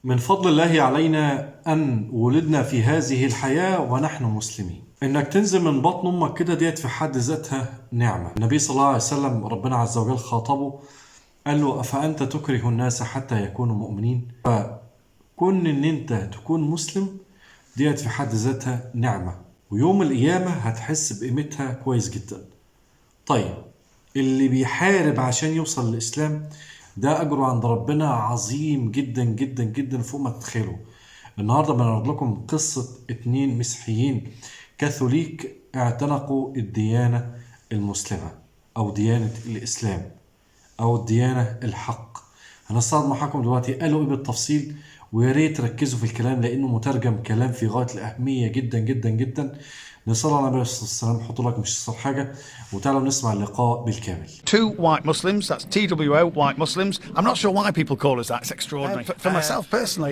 من فضل الله علينا أن ولدنا في هذه الحياة ونحن مسلمين. إنك تنزل من بطن أمك كده ديت في حد ذاتها نعمة. النبي صلى الله عليه وسلم ربنا عز وجل خاطبه قال له أفأنت تكره الناس حتى يكونوا مؤمنين؟ فكون إن أنت تكون مسلم ديت في حد ذاتها نعمة، ويوم القيامة هتحس بقيمتها كويس جدا. طيب اللي بيحارب عشان يوصل للإسلام ده أجره عند ربنا عظيم جدا جدا جدا فوق ما تتخيلوا. النهاردة بنعرض لكم قصة 2 مسيحيين كاثوليك اعتنقوا الديانة المسلمة أو ديانة الإسلام أو الديانة الحق. هنستعرض محاكم دلوقتي قالوا إيه بالتفصيل، ويا ريت تركزوا في الكلام لأنه مترجم كلام في غاية الأهمية جدا جدا جدا. نصلي على النبي صلى الله عليه وسلم، حطوا لك مش صار حاجة وتعالوا نسمع اللقاء بالكامل. Two white Muslims, that's TWO, white Muslims. I'm not sure why people call us that, it's extraordinary. For myself personally,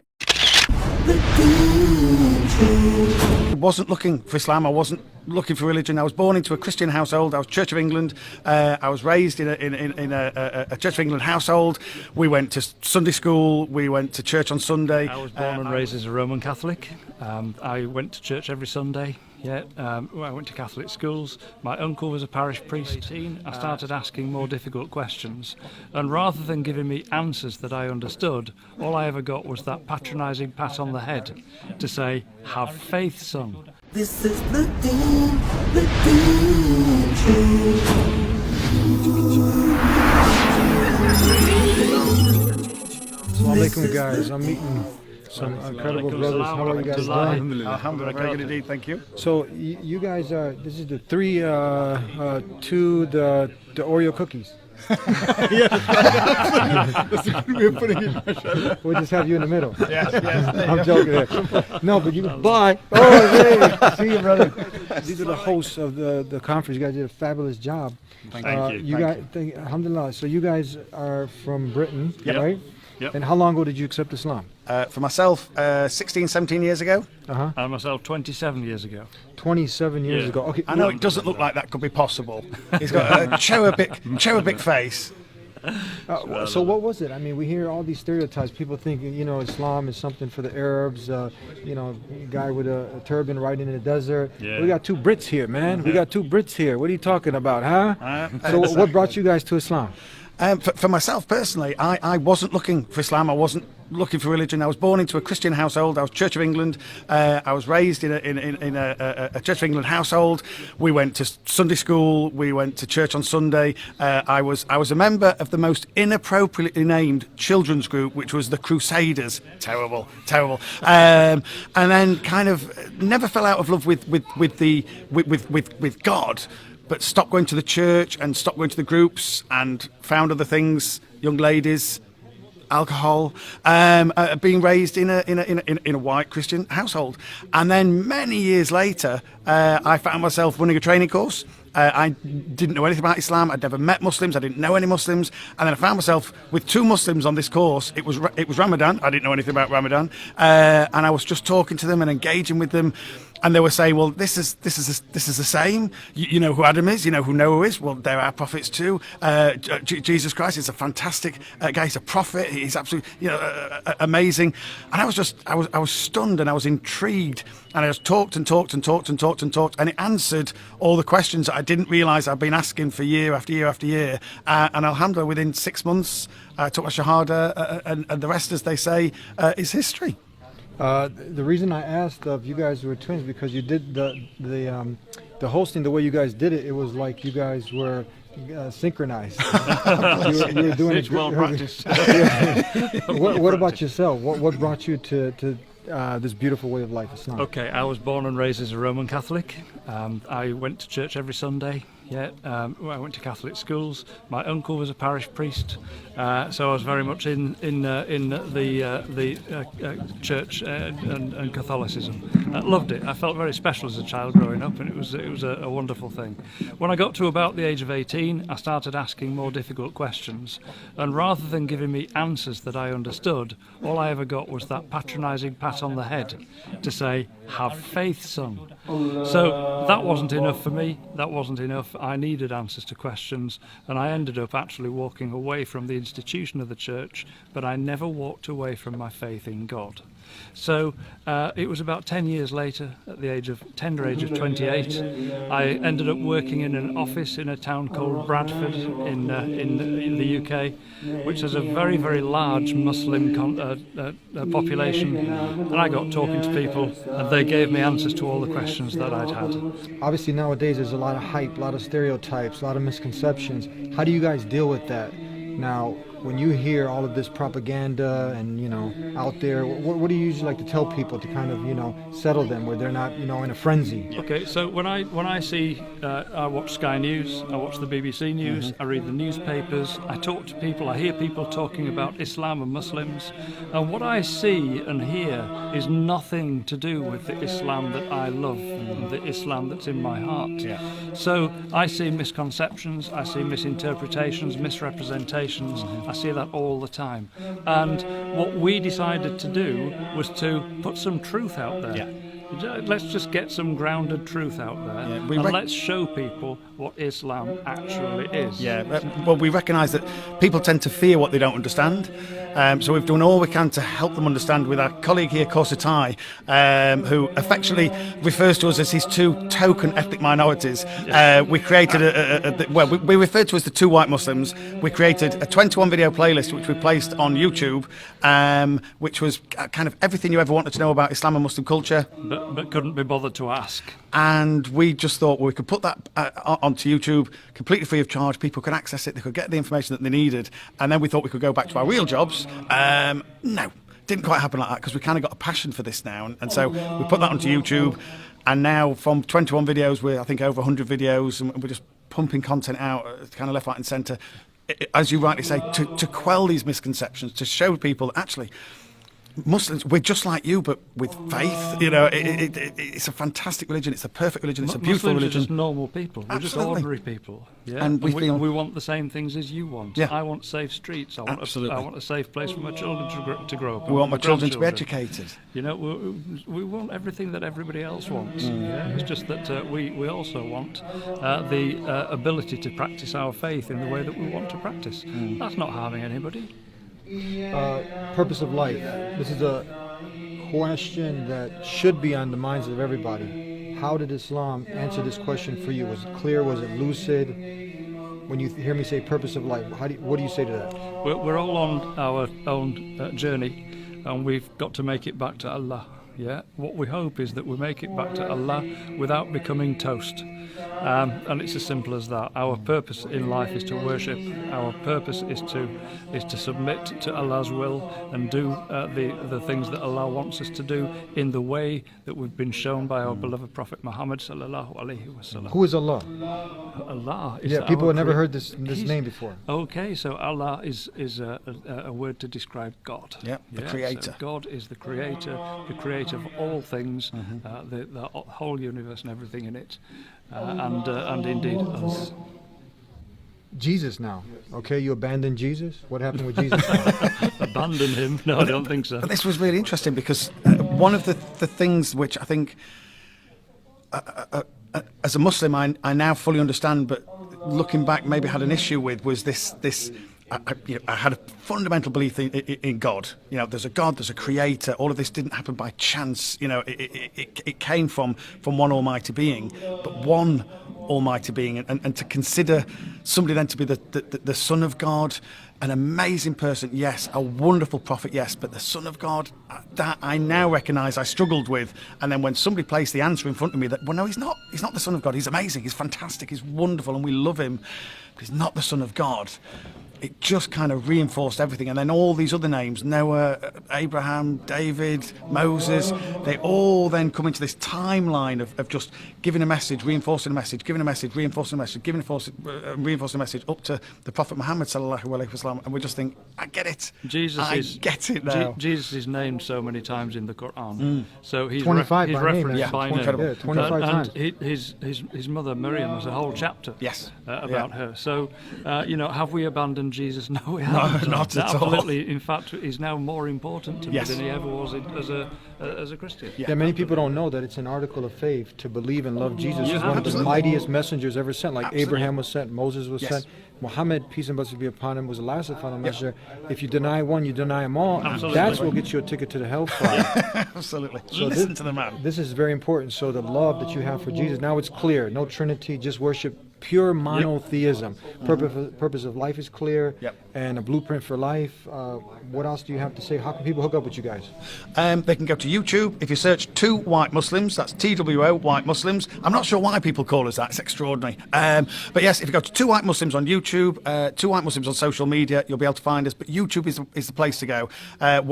I wasn't looking for Islam, I wasn't looking for religion. I was born into a Christian household. I was Church of England. I was raised in a Church of England household. We went to Sunday school. We went to church on Sunday. I was born and raised as a Roman Catholic. I went to church every Sunday. I went to Catholic schools. My uncle was a parish priest. I started asking more difficult questions, and rather than giving me answers that I understood, all I ever got was that patronising pat on the head to say, "Have faith, son." This is the Dean Show. Assalamu alaikum, guys. I'm meeting some incredible brothers. How are you guys doing? Alhamdulillah, very good indeed, thank you. So you guys are, this is the 3 to the Oreo cookies. That's a good way of putting it. We'll just have you in the middle. Yes. I'm joking there. No, but you bye. Oh, hey, see you, brother. These are the hosts of the conference. You guys did a fabulous job. Thank you. You guys, alhamdulillah. So you guys are from Britain, right? Yep. And how long ago did you accept Islam? For myself, 16, 17 years ago. And myself 27 years ago. 27 years ago. Okay. I know it doesn't look like that could be possible. He's got a cherubic face. So what was it? I mean, we hear all these stereotypes. People think, Islam is something for the Arabs. A guy with a turban riding in the desert. Yeah. We got 2 Brits here, man. We got 2 Brits here. What are you talking about, huh? So what brought you guys to Islam? For myself personally, I wasn't looking for Islam. I wasn't looking for religion. I was born into a Christian household. I was Church of England. I was raised in a Church of England household. We went to Sunday school. We went to church on Sunday. I was a member of the most inappropriately named children's group, which was the Crusaders. Terrible. And then kind of never fell out of love with God. But stopped going to the church and stopped going to the groups and found other things, young ladies, alcohol, being raised in a white Christian household. And then many years later, I found myself running a training course. I didn't know anything about Islam. I'd never met Muslims. I didn't know any Muslims. And then I found myself with 2 Muslims on this course. It was Ramadan. I didn't know anything about Ramadan. And I was just talking to them and engaging with them. And they were saying, well, this is the same. You know who Adam is. You know who Noah is. Well, they're our prophets too. Jesus Christ is a fantastic guy. He's a prophet. He's absolutely amazing. And I was stunned and I was intrigued. And I just talked and talked. And it answered all the questions that I didn't realise I'd been asking for year after year after year. And alhamdulillah, within 6 months, I took my shahada, and the rest, as they say, is history. The reason I asked if you guys were twins because you did the hosting the way you guys did it. It was like you guys were synchronized. you were doing it's well practiced. What about yourself? What brought you to this beautiful way of life, Islam? Okay, I was born and raised as a Roman Catholic. I went to church every Sunday. I went to Catholic schools. My uncle was a parish priest, so I was very much in the church and Catholicism. I loved it. I felt very special as a child growing up, and it was a wonderful thing. When I got to about the age of 18, I started asking more difficult questions, and rather than giving me answers that I understood, all I ever got was that patronising pat on the head to say, "Have faith, son." So that wasn't enough for me. That wasn't enough. I needed answers to questions, and I ended up actually walking away from the institution of the church, but I never walked away from my faith in God. So it was about 10 years later, at the tender age of 28, I ended up working in an office in a town called Bradford in the UK, which has a very, very large Muslim population. And I got talking to people, and they gave me answers to all the questions that I'd had. Obviously nowadays there's a lot of hype, a lot of stereotypes, a lot of misconceptions. How do you guys deal with that? Now, when you hear all of this propaganda and, you know, out there, what do you usually like to tell people to kind of, you know, settle them where they're not, you know, in a frenzy? Okay, so when I see, I watch Sky News, I watch the BBC News, I read the newspapers, I talk to people, I hear people talking about Islam and Muslims, and what I see and hear is nothing to do with the Islam that I love, the Islam that's in my heart. Yeah. So I see misconceptions, I see misinterpretations, misrepresentations, I see that all the time. And what we decided to do was to put some truth out there. Yeah. Let's just get some grounded truth out there, and let's show people what Islam actually is. Yeah, well, we recognise that people tend to fear what they don't understand. So we've done all we can to help them understand with our colleague here, Korsatai, who affectionately refers to us as his two token ethnic minorities. We created we referred to as the two white Muslims. We created a 21 video playlist which we placed on YouTube, which was kind of everything you ever wanted to know about Islam and Muslim culture. But couldn't be bothered to ask. And we just thought, well, we could put that onto YouTube completely free of charge. People could access it, they could get the information that they needed, and then we thought we could go back to our real jobs. No, didn't quite happen like that, because we kind of got a passion for this now, and so we put that onto YouTube, and now from 21 videos, we're I think over 100 videos, and we're just pumping content out, kind of left, right and centre, as you rightly say, to quell these misconceptions, to show people that actually Muslims, we're just like you, but with faith. You know, it's a fantastic religion. It's a perfect religion. It's a beautiful Muslims religion. Are just normal people. We're just ordinary people. Yeah? And we want the same things as you want. Yeah. I want safe streets. I want a safe place for my children to grow up. We want my children to be educated. You know, we want everything that everybody else wants. Yeah? It's just that we also want the ability to practice our faith in the way that we want to practice. That's not harming anybody. Purpose of life. This is a question that should be on the minds of everybody. How did Islam answer this question for you? Was it clear? Was it lucid? When you hear me say purpose of life, what do you say to that? We're all on our own journey, and we've got to make it back to Allah. Yeah. What we hope is that we make it back to Allah without becoming toast. And it's as simple as that. Our purpose in life is to worship. Our purpose is to submit to Allah's will and do the things that Allah wants us to do in the way that we've been shown by our beloved Prophet Muhammad sallallahu alaihi wasallam. Who is Allah? Allah is people have never heard this name before. Okay, so Allah is a word to describe God. Yeah, the creator. So God is the creator of all things, the whole universe and everything in it. And indeed us. Jesus now. Okay, you abandoned Jesus? What happened with Jesus? Abandon him? No, I don't think so. But this was really interesting because one of the things which I think, as a Muslim, I now fully understand, but looking back maybe had an issue with, was this I had a fundamental belief in God. You know, there's a God, there's a creator. All of this didn't happen by chance. You know, it came from one almighty being, but one almighty being. And to consider somebody then to be the son of God, an amazing person, yes, a wonderful prophet, yes, but the son of God, that I now recognise I struggled with. And then when somebody placed the answer in front of me that, well, no, he's not the son of God. He's amazing, he's fantastic, he's wonderful, and we love him, but he's not the son of God. It just kind of reinforced everything. And then all these other names, Noah, Abraham, David, Moses, they all then come into this timeline of just giving a message, reinforcing a message, giving a message, reinforcing a message, reinforcing a message, up to the Prophet Muhammad sallallahu alaihi wasallam. And we just think, I get it. I get it now. Jesus is named so many times in the Quran. So he's 25 he's by referenced name. by Yeah, name. 25 times. And his mother Miriam has a whole chapter Yes. about her. So, have we abandoned than Jesus? No, we haven't. not at all. Absolutely. In fact, he's now more important to me Yes. than he ever was as a Christian. Yeah. Yeah, many people don't know that it's an article of faith to believe and love Jesus. You He's one of the absolutely. mightiest messengers ever sent. Like Absolutely. Abraham was sent, Moses was Yes. sent, Muhammad, peace and blessings be upon him, was the last and final messenger. If you deny one, you deny them all. Absolutely. That's what gets you a ticket to the hellfire. Absolutely. So Listen this, to the man. This is very important. So the love that you have for Jesus, now it's clear. No Trinity, just worship. Pure monotheism. Purpose of life is clear, Yep. and a blueprint for life. What else do you have to say? How can people hook up with you guys? They can go to YouTube. If you search Two White Muslims, that's TWO White Muslims. I'm not sure why people call us that. It's extraordinary. But yes, if you go to Two White Muslims on YouTube, Two White Muslims on social media, you'll be able to find us. But YouTube is the place to go.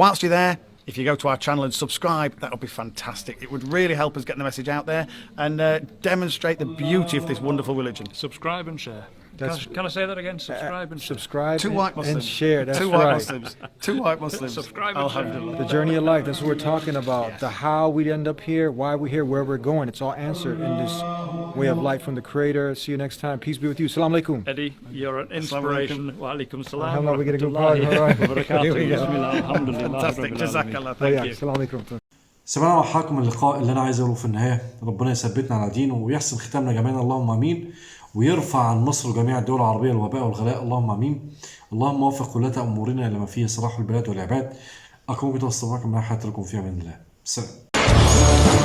Whilst you're there, if you go to our channel and subscribe, that would be fantastic. It would really help us get the message out there and demonstrate the beauty of this wonderful religion. Subscribe and share. That's- Can I say that again? Subscribe and share. Subscribe Two and, White Muslims. and share. That's Two right. White Muslims. Two White Muslims. Subscribe and share. Alhamdulillah. The journey of life, that's what we're talking about. The how we end up here, why we're here, where we're going. It's all answered in this way of life from the Creator. See you next time. Peace be with you. Salam alaikum. Eddie, you're an inspiration. Wa alaikum salam. Alhamdulillah, we get a good Rahmatullahi part. All right. wa barakatuh. Here we go. Bismillah. Alhamdulillah. Fantastic. Rabbil alamin. Jazakallah. Oh, Thank yeah. you. Salam alaikum. سمعنا وحاكم اللقاء اللي انا عايز اقوله في النهايه، ربنا يثبتنا على دينه ويحسن ختامنا جميعا اللهم امين، ويرفع عن مصر وجميع الدول العربيه الوباء والغلاء اللهم امين. اللهم وفق ولاة امورنا لما فيه صلاح البلاد والعباد. اكون بتوصل معكم ما حياتكم فيها من الله. السلام.